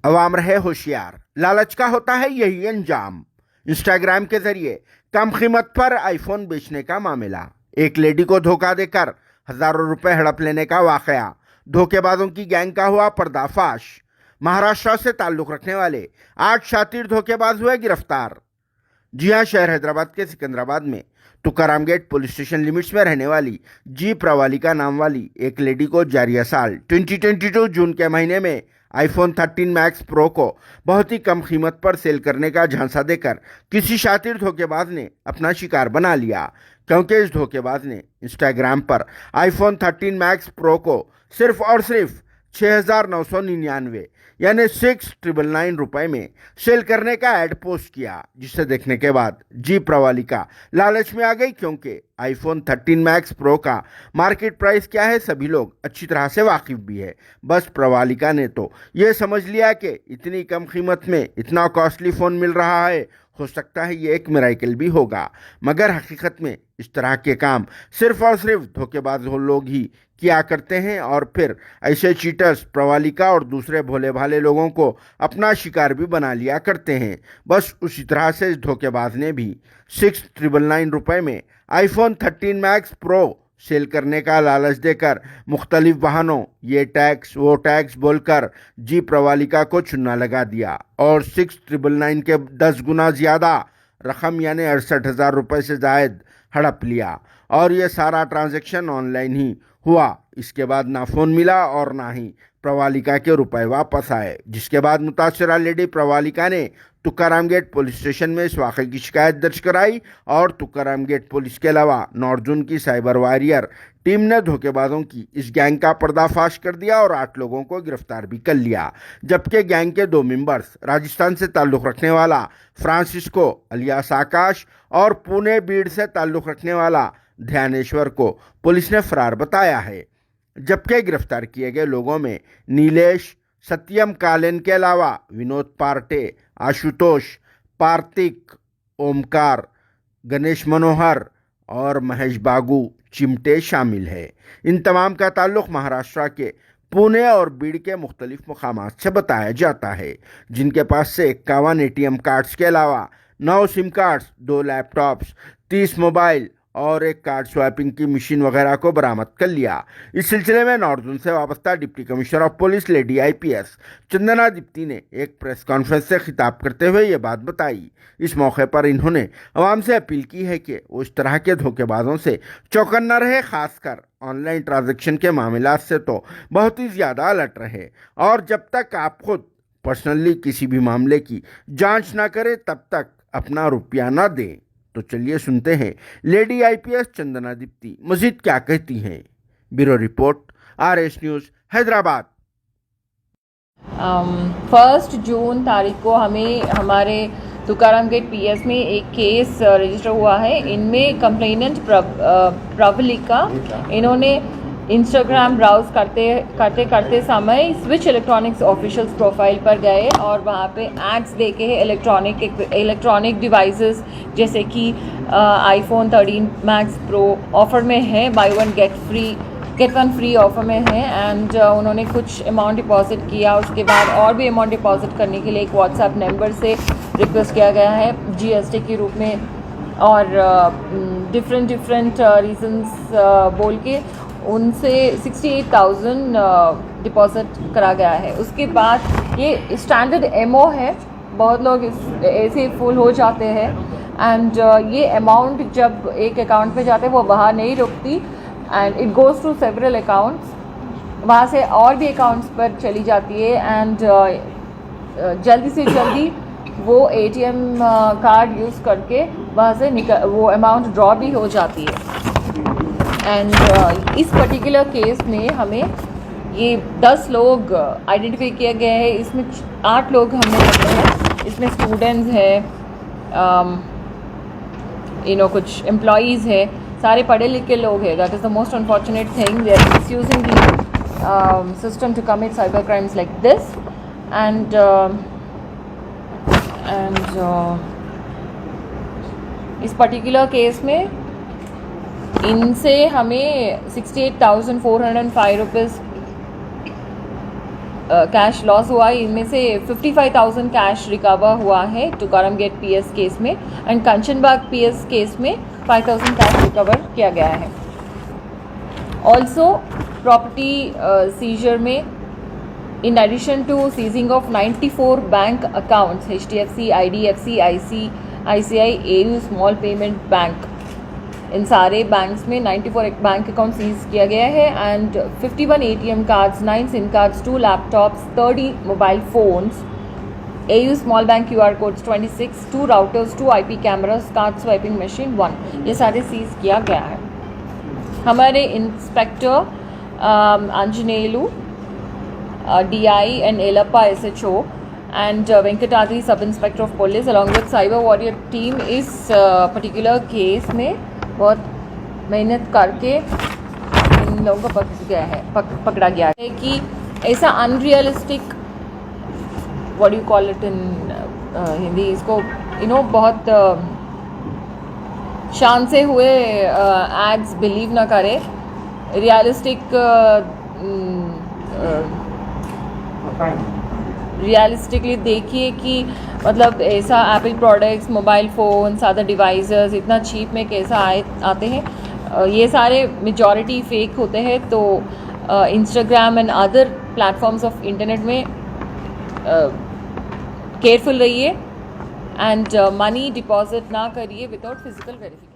अवाम रहे होशियार, लालच का होता है यही अंजाम। इंस्टाग्राम के जरिए कम कीमत पर आईफोन बेचने का मामला। एक लेडी को धोखा देकर हजारों रुपए हड़प लेने का वाकया। धोखेबाजों की गैंग का हुआ पर्दाफाश। महाराष्ट्र से ताल्लुक रखने वाले 8 शातिर धोखेबाज हुए गिरफ्तार। जी हां, शहर हैदराबाद के सिकंदराबाद में Tukaram gate police station limits में रहने वाली जी प्रवालिका नाम वाली एक लेडी को जारिया साल 2022 जून के महीने में आईफोन 13 मैक्स प्रो को बहुत ही कम कीमत पर सेल करने का झांसा देकर किसी शातिर धोखेबाज ने अपना शिकार बना लिया, क्योंकि इस धोखेबाज ने इंस्टाग्राम पर आईफोन 13 मैक्स प्रो को सिर्फ और सिर्फ 6,999 यानी 6,999 रुपए में सेल करने का ऐड पोस्ट किया, जिसे देखने के बाद जी प्रवालिका लालच में आ गई, क्योंकि आईफोन 13 मैक्स प्रो का मार्केट प्राइस क्या है सभी लोग अच्छी तरह से वाकिफ भी है। बस प्रवालिका ने तो ये समझ लिया कि इतनी कम कीमत में इतना कॉस्टली फ़ोन मिल रहा है, हो सकता है ये एक मिराकल भी होगा। मगर हकीकत में इस तरह के काम सिर्फ और सिर्फ धोखेबाज लोग ही किया करते हैं, और फिर ऐसे चीटर्स प्रवालिका और दूसरे भोले भाले लोगों को अपना शिकार भी बना लिया करते हैं। बस उसी तरह से इस धोखेबाज ने भी 6,999 रुपए में आईफोन 13 मैक्स प्रो सेल करने का लालच देकर मुख्तलिफ बहानों ये टैक्स वो टैक्स बोलकर जी प्रवालिका को चुना लगा दिया और 6,999 के 10 गुना ज़्यादा रकम यानी 68,000 रुपये से जायद हड़प लिया। और ये सारा ट्रांजैक्शन ऑनलाइन ही हुआ। इसके बाद ना फ़ोन मिला और ना ही प्रवालिका के रुपए वापस आए, जिसके बाद मुतासरा लेडी प्रवालिका ने तुकाराम गेट पुलिस स्टेशन में इस वाक़े की शिकायत दर्ज कराई और तुकाराम गेट पुलिस के अलावा नॉर्थ जोन की साइबर वॉरियर टीम ने धोखेबाजों की इस गैंग का पर्दाफाश कर दिया और 8 लोगों को गिरफ्तार भी कर लिया। जबकि गैंग के 2 मेंबर्स राजस्थान से ताल्लुक़ रखने वाला फ्रांसिस्को अलियास आकाश और पुणे बीड़ से ताल्लुक़ रखने वाला ध्यानेश्वर को पुलिस ने फरार बताया है। जबकि गिरफ्तार किए गए लोगों में नीलेश सत्यम कालेन के अलावा विनोद पार्टे, आशुतोष, पार्तिक, ओमकार, गणेश मनोहर और महेश बागू चिमटे शामिल है। इन तमाम का ताल्लुक महाराष्ट्र के पुणे और बीड़ के मुख्तलिफ मकामात से बताया जाता है, जिनके पास से 51 ATM कार्ड्स के अलावा 9 सिम कार्ड्स, 2 लैपटॉप्स, 30 मोबाइल और एक कार्ड स्वैपिंग की मशीन वगैरह को बरामद कर लिया। इस सिलसिले में नॉर्थ जोन से वाबस्ता deputy commissioner of police lady IPS Chandana Deepti ने एक प्रेस कॉन्फ्रेंस से खिताब करते हुए ये बात बताई। इस मौके पर इन्होंने आवाम से अपील की है कि वो इस तरह के धोखेबाजों से चौकन्ना रहे, खासकर ऑनलाइन ट्रांजैक्शन के मामला से तो बहुत ही ज़्यादा अलर्ट रहे, और जब तक आप खुद पर्सनली किसी भी मामले की जांच ना करें तब तक अपना रुपया ना दें। तो चलिए सुनते हैं लेडी IPS चंदना दीप्ति मजीद क्या कहती हैं। Bureau report, RS news, Hyderabad. 1 जून तारीख को हमें हमारे तुकाराम गेट PS में एक केस रजिस्टर हुआ है। इनमें कंप्लेनेंट प्रवलिका, इन्होंने इंस्टाग्राम ब्राउज करते समय स्विच इलेक्ट्रॉनिक्स ऑफिशियल्स प्रोफाइल पर गए और वहाँ पे एड्स देखे हैं इलेक्ट्रॉनिक डिवाइसेस, जैसे कि आईफोन 13 मैक्स प्रो ऑफ़र में है, by one get one free offer में है। एंड उन्होंने कुछ अमाउंट डिपॉजिट किया, उसके बाद और भी अमाउंट डिपॉजिट करने के लिए एक व्हाट्सएप नंबर से रिक्वेस्ट किया गया है GST के रूप में, और डिफरेंट रीजंस बोल के उनसे 68,000 डिपॉजिट करा गया है। उसके बाद ये स्टैंडर्ड MO है, बहुत लोग ऐसे फुल हो जाते हैं, एंड ये अमाउंट जब एक अकाउंट पे जाते हैं वो वहाँ नहीं रुकती, and it goes to several accounts, वहाँ से और भी अकाउंट्स पर चली जाती है, एंड जल्दी से जल्दी वो ATM कार्ड यूज़ करके वहाँ से वो अमाउंट ड्रॉ भी हो जाती है। एंड इस पर्टिकुलर केस में हमें ये 10 लोग आइडेंटिफाई किए गए हैं। इसमें 8 लोग हमने पकड़े हैं। इसमें स्टूडेंट्स हैं, कुछ एम्प्लॉयज़ है, सारे पढ़े लिखे लोग हैं। That is the most unfortunate thing, they are misusing the system to commit cyber crimes like this. And इस पर्टिकुलर केस में इनसे हमें 68,405 रुपीज़ कैश लॉस हुआ है। इनमें से 55,000 कैश रिकवर हुआ है तुकाराम गेट पीएस केस में, एंड कंचनबाग पीएस केस में 5,000 कैश रिकवर किया गया है। ऑल्सो प्रॉपर्टी सीजर में, in addition to seizing of 94 bank accounts, HDFC, IDFC, ICICI, AU small payment bank, इन सारे बैंक्स में 94 बैंक अकाउंट सीज किया गया है, and 51 ATM cards, 9 SIM cards, 2 laptops, 30 mobile phones, AU small bank QR codes 26, 2 routers, 2 IP cameras, card swiping machine 1, ये सारे seize किया गया है। हमारे inspector Anjaneyulu, DI and Elappa SHO and Venkatadri Sub Inspector of Police along with Cyber Warrior team इस particular case में बहुत मेहनत करके इन लोगों को पकड़ा गया है कि ऐसा unrealistic, what you call it in Hindi, इसको बहुत शान से हुए एड्स बिलीव ना करें। रियलिस्टिकली देखिए कि मतलब ऐसा Apple products, mobile phones, other devices इतना चीप में कैसा आते हैं। ये सारे मेजॉरिटी फेक होते हैं। तो Instagram and other platforms of internet में केयरफुल रहिए, एंड मनी डिपॉजिट ना करिए विदाउट फिजिकल वेरिफिकेशन।